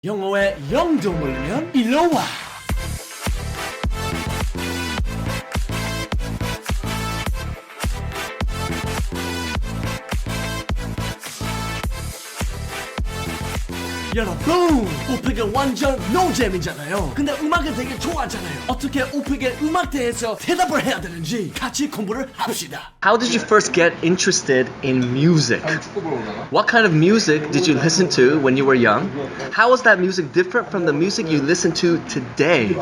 영어에 영도 모르면 일로와. 여러분, 오픽은 완전 노잼이잖아요. 근데 음악을 되게 좋아하잖아요. 어떻게 오픽의 음악 대해서 대답을 해야 되는지 같이 공부를 합시다. How did you first get interested in music? What kind of music did you listen to when you were young? How was that music different from the music you listen to today?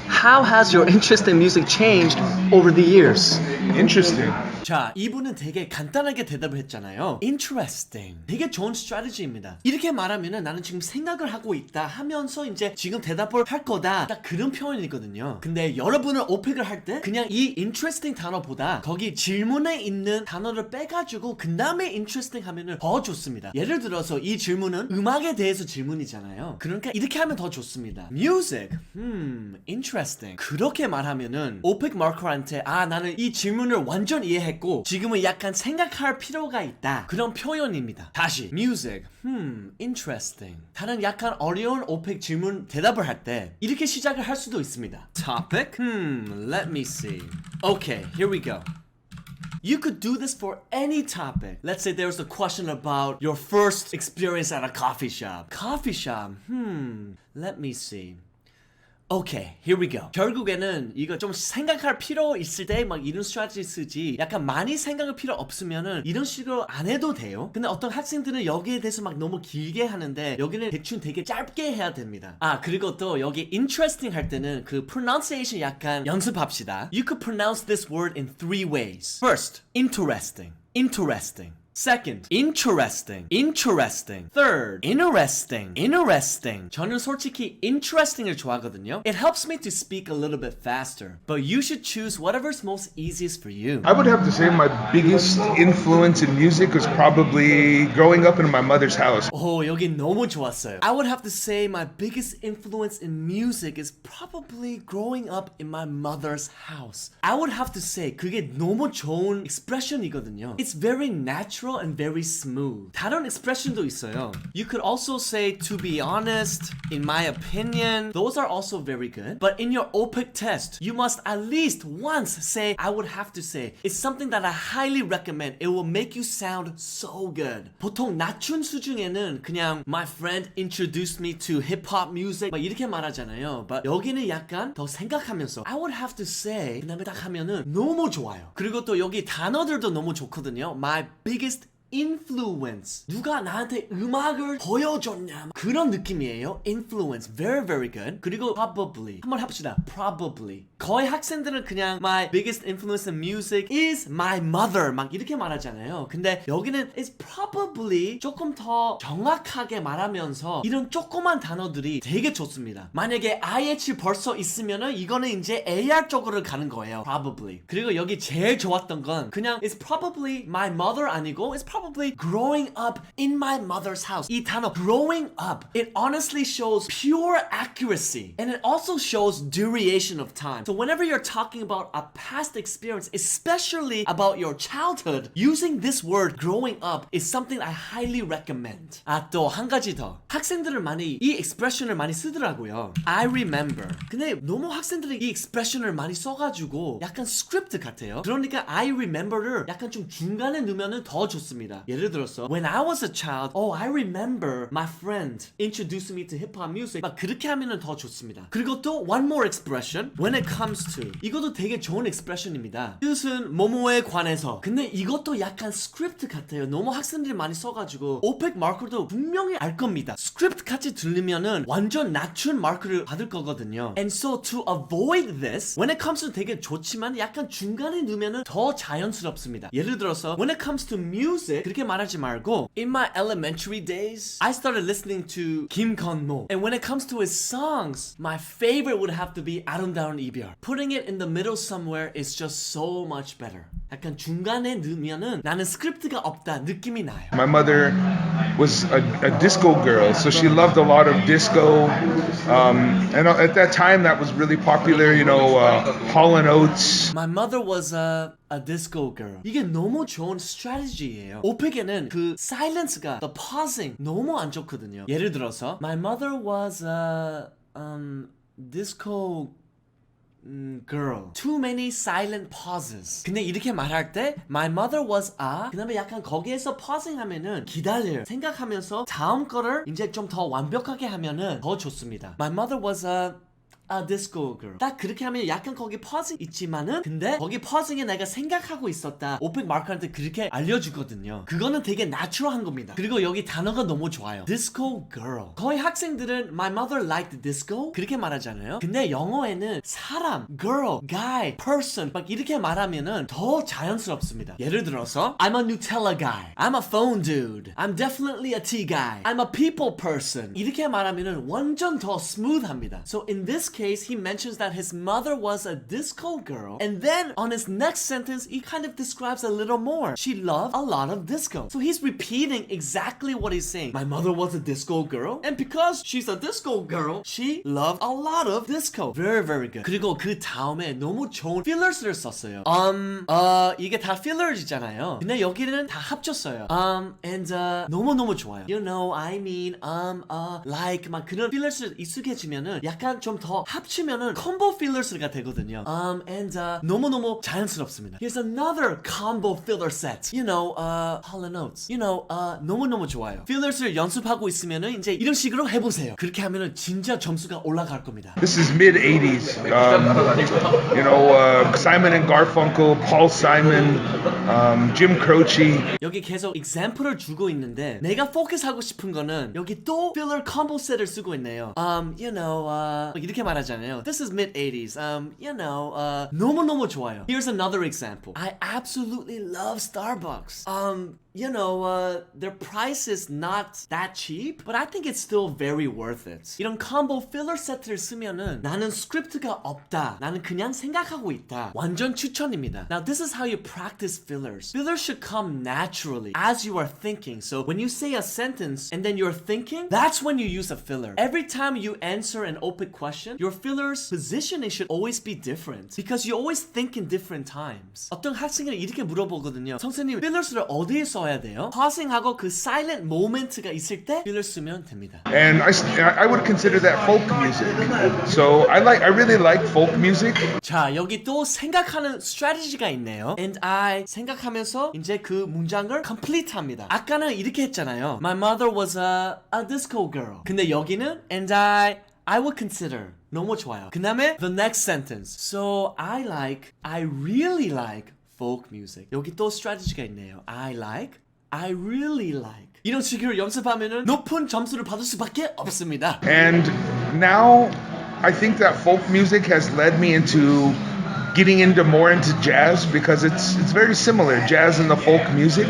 How has your interest in music changed over the years? Interesting. 자, 이분은 되게 간단하게 대답을 했잖아요. Interesting. 되게 좋은 strategy입니다. 이렇게 말하면은 나는 지금 생각을 하고 있다 하면서 이제 지금 대답을 할 거다. 딱 그런 표현이거든요. 근데 여러분은 오픽을 할 때 그냥 이 interesting 단어보다 거기 질문에 있는 단어를 빼가지고 그 다음에 interesting 하면은 더 좋습니다. 예를 들어서 이 질문은 음악에 대해서 질문이잖아요. 그러니까 이렇게 하면 더 좋습니다. Music. Interesting. 그렇게 말하면은 오픽 마커한테 나는 이 질문을 완전 이해했고 지금은 약간 생각할 필요가 있다. 그런 표현입니다. 다시 music. Interesting. 다른 약간 어려운 오픽 질문 대답을 할 때 이렇게 시작을 할 수도 있습니다. Topic? Let me see. Okay, here we go. You could do this for any topic. Let's say there's a question about your first experience at a coffee shop. Coffee shop. Let me see. Okay, here we go. 결국에는 이거 좀 생각할 필요 있을 때 막 이런 스트래티지 쓰지 약간 많이 생각할 필요 없으면은 이런 식으로 안 해도 돼요. 근데 어떤 학생들은 여기에 대해서 막 너무 길게 하는데 여기는 대충 되게 짧게 해야 됩니다. 그리고 또 여기 interesting 할 때는 그 pronunciation 약간 연습합시다. You could pronounce this word in 3 ways. First, interesting. Interesting. Second, interesting, interesting. Third, interesting, interesting. 저는 솔직히 interesting을 좋아하거든요. It helps me to speak a little bit faster. But you should choose whatever's most easiest for you. I would have to say my biggest influence in music was probably growing up in my mother's house. 여기 너무 좋았어요. I would have to say my biggest influence in music is probably growing up in my mother's house. I would have to say 그게 너무 좋은 expression이거든요. It's very natural and very smooth. 다른 expression도 있어요. You could also say to be honest, in my opinion. Those are also very good. But in your OPIC test, you must at least once say I would have to say. It's something that I highly recommend. It will make you sound so good. 보통 낮춘 수준에는 그냥 my friend introduced me to hip-hop music 막 이렇게 말하잖아요. But 여기는 약간 더 생각하면서 I would have to say 그 다음에 딱 하면은 너무 좋아요. 그리고 또 여기 단어들도 너무 좋거든요. My biggest influence. 누가 나한테 음악을 보여줬냐 그런 느낌이에요. Influence. Very very good. 그리고 probably. 한번 해봅시다. Probably. 거의 학생들은 그냥 My biggest influence in music is my mother 막 이렇게 말하잖아요. 근데 여기는 is probably 조금 더 정확하게 말하면서 이런 조그만 단어들이 되게 좋습니다. 만약에 IH 벌써 있으면은 이거는 이제 AR 쪽으로 가는 거예요. Probably. 그리고 여기 제일 좋았던 건 그냥 is probably my mother 아니고 is probably growing up in my mother's house. 이 단어 growing up, it honestly shows pure accuracy and it also shows duration of time. So whenever you're talking about a past experience, especially about your childhood, using this word growing up is something I highly recommend. 또 한 가지 더. 학생들은 많이 이 expression을 많이 쓰더라고요. I remember. 근데 너무 학생들이 이 expression을 많이 써가지고 약간 스크립트 같아요. 그러니까 I remember를 약간 좀 중간에 넣으면 더 좋습니다. 예를 들어서 When I was a child, I remember my friend introduced me to hip-hop music. 막 그렇게 하면은 더 좋습니다. 그리고 또 one more expression. When it comes to. 이것도 되게 좋은 expression입니다. 뜻은 뭐뭐에 관해서. 근데 이것도 약간 스크립트 같아요. 너무 학생들이 많이 써가지고 오픽 마커도 분명히 알 겁니다. 스크립트 같이 들리면은 완전 낮춘 마크를 받을 거거든요. And so to avoid this, when it comes to 되게 좋지만 약간 중간에 넣으면은 더 자연스럽습니다. 예를 들어서 When it comes to music 그렇게 말하지 말고 In my elementary days, I started listening to 김건모. And when it comes to his songs, my favorite would have to be 아름다운 이별. Putting it in the middle somewhere is just so much better. 약간 중간에 넣으면은 나는 스크립트가 없다 느낌이 나요. My mother was a disco girl, so she loved a lot of disco. And at that time, that was really popular, Hall & Oates. My mother was a disco girl. 이게 너무 좋은 strategy예요. 오픽에는 그 silence가 the pausing 너무 안 좋거든요. 예를 들어서 My mother was a disco girl. Too many silent pauses. 근데 이렇게 말할 때 My mother was a 그 다음에 약간 거기에서 pausing 하면은 기다려요. 생각하면서 다음 거를 이제 좀 더 완벽하게 하면은 더 좋습니다. My mother was a disco girl. 딱 그렇게 하면 약간 거기 퍼즐 있지만은 근데 거기 퍼즐에 내가 생각하고 있었다. 오픽 마크한테 그렇게 알려주거든요. 그거는 되게 내추럴한 겁니다. 그리고 여기 단어가 너무 좋아요. disco girl. 거의 학생들은 my mother liked disco 그렇게 말하잖아요. 근데 영어에는 사람, girl, guy, person 막 이렇게 말하면은 더 자연스럽습니다. 예를 들어서 I'm a Nutella guy. I'm a phone dude. I'm definitely a tea guy. I'm a people person. 이렇게 말하면은 완전 더 smooth합니다. So in this case, he mentions that his mother was a disco girl, and then on his next sentence, he kind of describes a little more. She loved a lot of disco. So he's repeating exactly what he's saying. My mother was a disco girl, and because she's a disco girl, she loved a lot of disco. Very, very good. 그리고 그 다음에 너무 좋은 fillers를 썼어요. 이게 다 fillers이잖아요. 근데 여기는 다 합쳤어요. And 너무너무 좋아요. You know, I mean, like 막 그런 fillers를 익숙해지면은 약간 좀 더 합치면은 combo fillers가 되거든요. And 너무너무 자연스럽습니다. Here's another combo filler set. You know, Hall & Oates. You know, 너무너무 좋아요. fillers를 연습하고 있으면은 이제 이런 식으로 해보세요. 그렇게 하면은 진짜 점수가 올라갈 겁니다. This is mid 80s. You know, Simon and Garfunkel, Paul Simon, Jim Croce. 여기 계속 example을 주고 있는데 내가 포커스하고 싶은 거는 여기 또 filler combo set을 쓰고 있네요. You know, 이렇게 말하잖아요. This is mid 80s. You know, 너무너무 좋아요. Here's another example. I absolutely love Starbucks. You know, their price is not that cheap, but I think it's still very worth it. 이런 combo filler 세트를 쓰면은 나는 스크립트가 없다. 나는 그냥 생각하고 있다. 완전 추천입니다. Now, this is how you practice fillers. Fillers should come naturally as you are thinking. So when you say a sentence and then you're thinking, that's when you use a filler. Every time you answer an open question, your filler's positioning should always be different because you always think in different times. 어떤 학생이 이렇게 물어보거든요. 선생님, fillers를 어디에 써야 돼요? pausing하고 그 silent moment가 있을 때 filler 쓰면 됩니다. And I would consider that folk music. So I really like folk music. 자, 여기 또 생각하는 strategy가 있네요. And I 생각하면서 이제 그 문장을 complete합니다. 아까는 이렇게 했잖아요. My mother was a disco girl. 근데 여기는 and I would consider. 너무 좋아요. 그 다음에 the next sentence. So I really like folk music. 여기 또 strategy가 있네요. I really like. 이런 식으로 연습하면은 높은 점수를 받을 수밖에 없습니다. And now I think that folk music has led me into getting more into jazz because it's very similar, jazz and the folk music.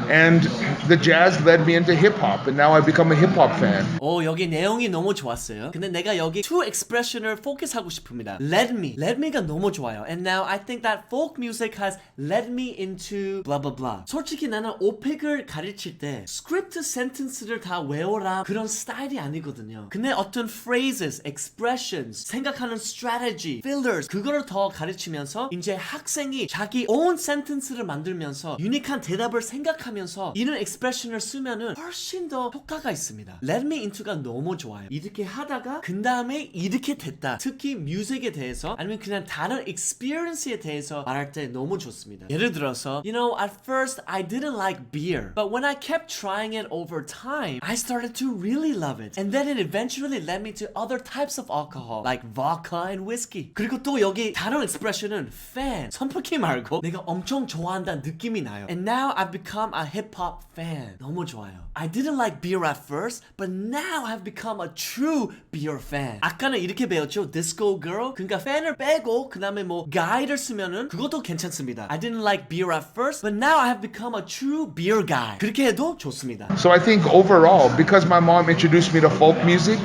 And the jazz led me into hip-hop, and now I've become a hip-hop fan. 여기 내용이 너무 좋았어요. 근데 내가 여기 two expression을 focus하고 싶습니다. Led me가 너무 좋아요. And now I think that folk music has led me into blah blah blah. 솔직히 나는 오픽을 가르칠 때 스크립트 sentence를 다 외워라 그런 스타일이 아니거든요. 근데 어떤 phrases, expressions, 생각하는 strategy, fillers 그거를 더 가르치면서 이제 학생이 자기 own sentence를 만들면서 유니크한 대답을 생각하면서 이런 expression을 쓰면은 훨씬 더 효과가 있습니다. Let me into가 너무 좋아요. 이렇게 하다가 그 다음에 이렇게 됐다. 특히 뮤직에 대해서 아니면 그냥 다른 experience에 대해서 말할 때 너무 좋습니다. 예를 들어서 You know, at first I didn't like beer, but when I kept trying it over time, I started to really love it. And then it eventually led me to other types of alcohol, like vodka and whiskey. 그리고 또 여기 다른 expression은 fan, 선풍기 말고 내가 엄청 좋아한다는 느낌이 나요. And now I've become a hip-hop fan. 너무 좋아요. I didn't like beer at first, but now I've become a true beer fan. 아까는 이렇게 배웠죠. disco girl. 그러니까 fan을 빼고 그 다음에 뭐 guy를 쓰면은 그것도 괜찮습니다. I didn't like beer at first, but now I have become a true beer guy. 그렇게 해도 좋습니다. So I think overall, because my mom introduced me to folk music,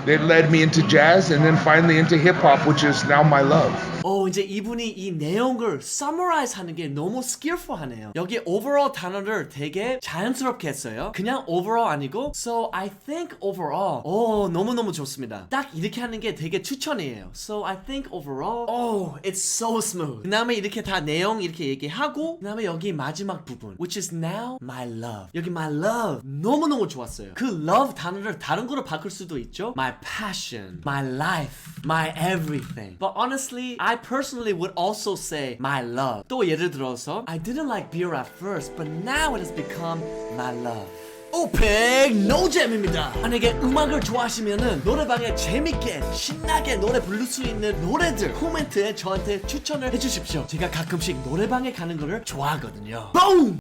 that led me into jazz and then finally into hip-hop, which is now my love. 이제 이분이 이 내용을 summarize 하는 게 너무 skillful하네요. 여기 overall 단어를 되게 자연스럽게 했어요. 그냥 overall 아니고 so I think overall. 너무너무 좋습니다. 딱 이렇게 하는 게 되게 추천이에요. So I think overall. It's so smooth. 그 다음에 이렇게 다 내용 이렇게 얘기하고 그 다음에 여기 마지막 부분 which is now my love. 여기 my love 너무너무 좋았어요. 그 love 단어를 다른 거로 바꿀 수도 있죠. My passion, my life, my everything. But honestly, I personally would also say my love. 또 예를 들어서 I didn't like beer at first, but now it has become my love. opicnojam입니다. 만약에 음악을 좋아하시면은 노래방에 재밌게 신나게 노래 부를 수 있는 노래들 코멘트에 저한테 추천을 해주십시오. 제가 가끔씩 노래방에 가는 거를 좋아하거든요. 뿡!